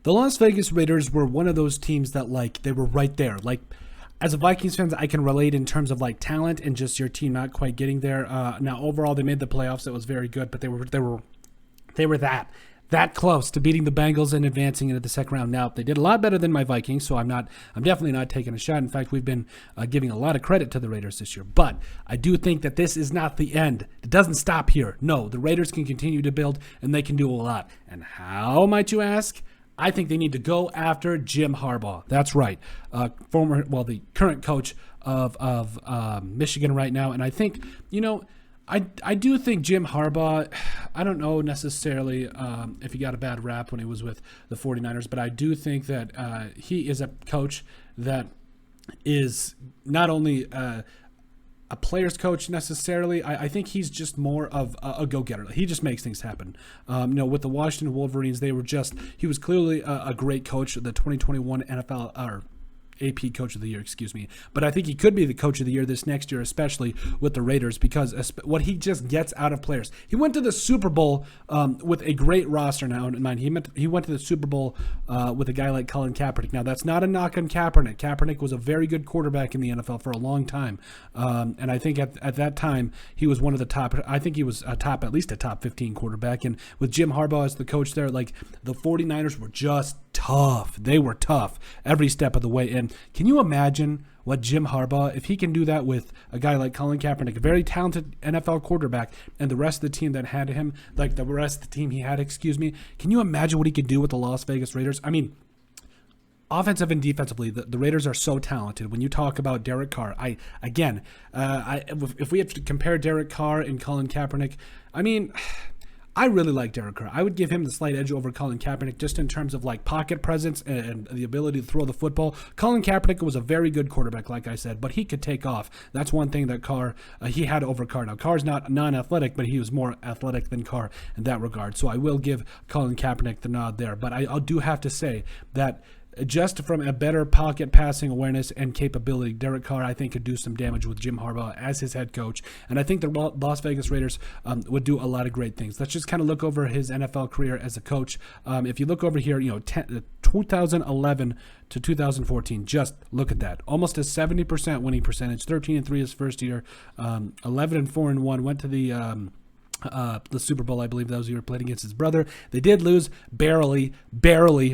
the Las Vegas Raiders were one of those teams that, like, they were right there. Like, as a Vikings fan, I can relate in terms of, like, talent and just your team not quite getting there. Now, overall, they made the playoffs. It was very good, but they were that close to beating the Bengals and advancing into the second round. Now, they did a lot better than my Vikings, so I'm definitely not taking a shot. In fact, we've been giving a lot of credit to the Raiders this year. But I do think that this is not the end. It doesn't stop here. No, the Raiders can continue to build, and they can do a lot. And how, might you ask? I think they need to go after Jim Harbaugh. That's right. The current coach of Michigan right now. And I think, I do think Jim Harbaugh, I don't know necessarily if he got a bad rap when he was with the 49ers, but I do think that he is a coach that is not only a player's coach necessarily. I think he's just more of a go-getter. He just makes things happen. With the Washington Wolverines, he was clearly a great coach, the 2021 NFL or AP Coach of the Year, but I think he could be the Coach of the Year this next year, especially with the Raiders, because what he just gets out of players. He went to the Super Bowl with a great roster. Now, in mind, he went to the Super Bowl with a guy like Colin Kaepernick. Now, that's not a knock on Kaepernick. Kaepernick was a very good quarterback in the NFL for a long time, and I think at that time he was one of the top. I think he was at least a top 15 quarterback. And with Jim Harbaugh as the coach there, like, the 49ers were just tough. They were tough every step of the way. And can you imagine what Jim Harbaugh, if he can do that with a guy like Colin Kaepernick, a very talented NFL quarterback, and the rest of the team that had him, like the rest of the team he had, can you imagine what he could do with the Las Vegas Raiders? I mean, offensive and defensively, the Raiders are so talented. When you talk about Derek Carr, if we have to compare Derek Carr and Colin Kaepernick, I mean, I really like Derek Carr. I would give him the slight edge over Colin Kaepernick just in terms of, like, pocket presence and the ability to throw the football. Colin Kaepernick was a very good quarterback, like I said, but he could take off. That's one thing that Carr, he had over Carr. Now, Carr's not non-athletic, but he was more athletic than Carr in that regard. So I will give Colin Kaepernick the nod there. But I do have to say that just from a better pocket passing awareness and capability, Derek Carr, I think, could do some damage with Jim Harbaugh as his head coach. And I think the Las Vegas Raiders would do a lot of great things. Let's just kind of look over his NFL career as a coach. If you look over here, 2011 to 2014, just look at that. Almost a 70% winning percentage, 13-3 his first year, 11-4-1, went to the Super Bowl, I believe that was the year, played against his brother. They did lose barely,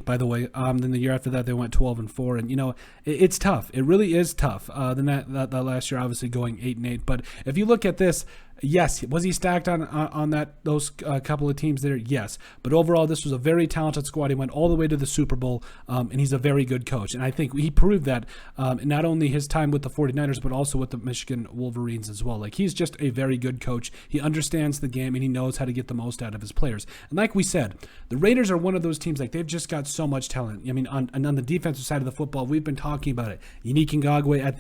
by the way. Then the year after that, they went 12-4, and it's tough. It really is tough. Then that last year, obviously going 8-8. But if you look at this, yes, was he stacked on those couple of teams there? Yes, but overall, this was a very talented squad. He went all the way to the Super Bowl, and he's a very good coach. And I think he proved that not only his time with the 49ers, but also with the Michigan Wolverines as well. Like, he's just a very good coach. He understands the game, and he knows how to get the most out of his players. And like we said, the Raiders are one of those teams, like, they've just got so much talent. I mean, on the defensive side of the football, we've been talking about it. Unique Ngakoue at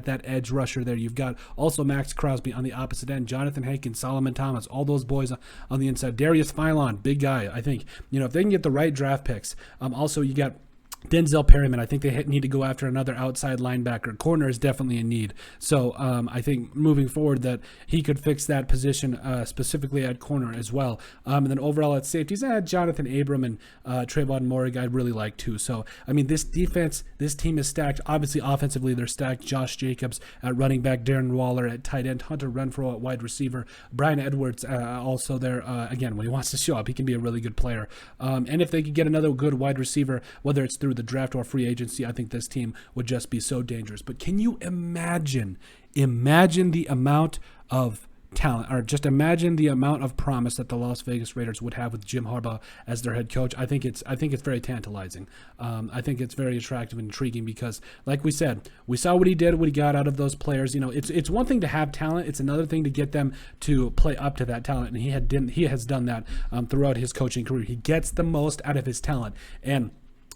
that edge rusher there. You've got also Max Crosby on the opposite end, Jonathan Hankins, Solomon Thomas, all those boys on the inside. Darius Philon, big guy. I think, if they can get the right draft picks. Also, you got Denzel Perryman. I think they need to go after another outside linebacker. Corner is definitely in need. So I think moving forward that he could fix that position specifically at corner as well. And then overall at safeties, Jonathan Abram and Trayvon Morig I'd really like too. So, I mean, this team is stacked. Obviously, offensively, they're stacked. Josh Jacobs at running back, Darren Waller at tight end, Hunter Renfrow at wide receiver, Brian Edwards also there. Again, when he wants to show up, he can be a really good player. And if they could get another good wide receiver, whether it's through the draft or free agency, I think this team would just be so dangerous. But can you imagine the amount of talent, or just imagine the amount of promise that the Las Vegas Raiders would have with Jim Harbaugh as their head coach? I think it's very tantalizing. I think it's very attractive and intriguing because, like we said, we saw what he did, what he got out of those players. It's one thing to have talent; it's another thing to get them to play up to that talent. And he has done that throughout his coaching career. He gets the most out of his talent. And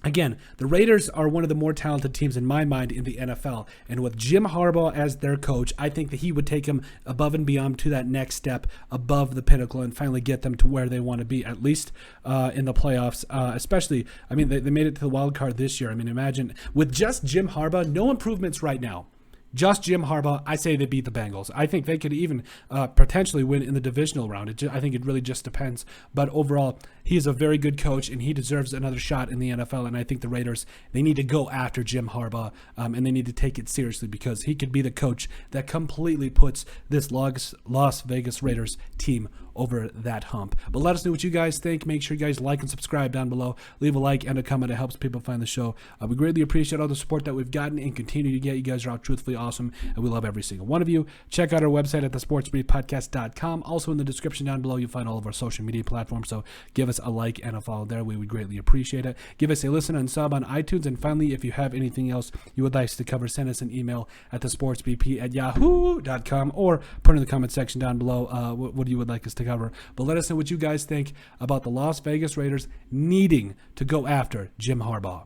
again, the Raiders are one of the more talented teams in my mind in the NFL. And with Jim Harbaugh as their coach, I think that he would take them above and beyond to that next step above the pinnacle and finally get them to where they want to be, at least in the playoffs. Especially, they made it to the wild card this year. I mean, imagine with just Jim Harbaugh, no improvements right now. just Jim Harbaugh, I say they beat the Bengals. I think they could even potentially win in the divisional round. I think it really just depends. But overall, he is a very good coach, and he deserves another shot in the NFL. And I think the Raiders, they need to go after Jim Harbaugh, and they need to take it seriously because he could be the coach that completely puts this Las Vegas Raiders team over that hump. But let us know what you guys think. Make sure you guys like and subscribe down below. Leave a like and a comment. It helps people find the show. We greatly appreciate all the support that we've gotten and continue to get. You guys are all truthfully awesome, and we love every single one of you. Check out our website at thesportsbriefpodcast.com. Also in the description down below, you'll find all of our social media platforms, so give us a like and a follow there. We would greatly appreciate it. Give us a listen and sub on iTunes, and finally, if you have anything else you would like us to cover, send us an email at thesportsbp@yahoo.com or put in the comment section down below what you would like us to cover. But let us know what you guys think about the Las Vegas Raiders needing to go after Jim Harbaugh.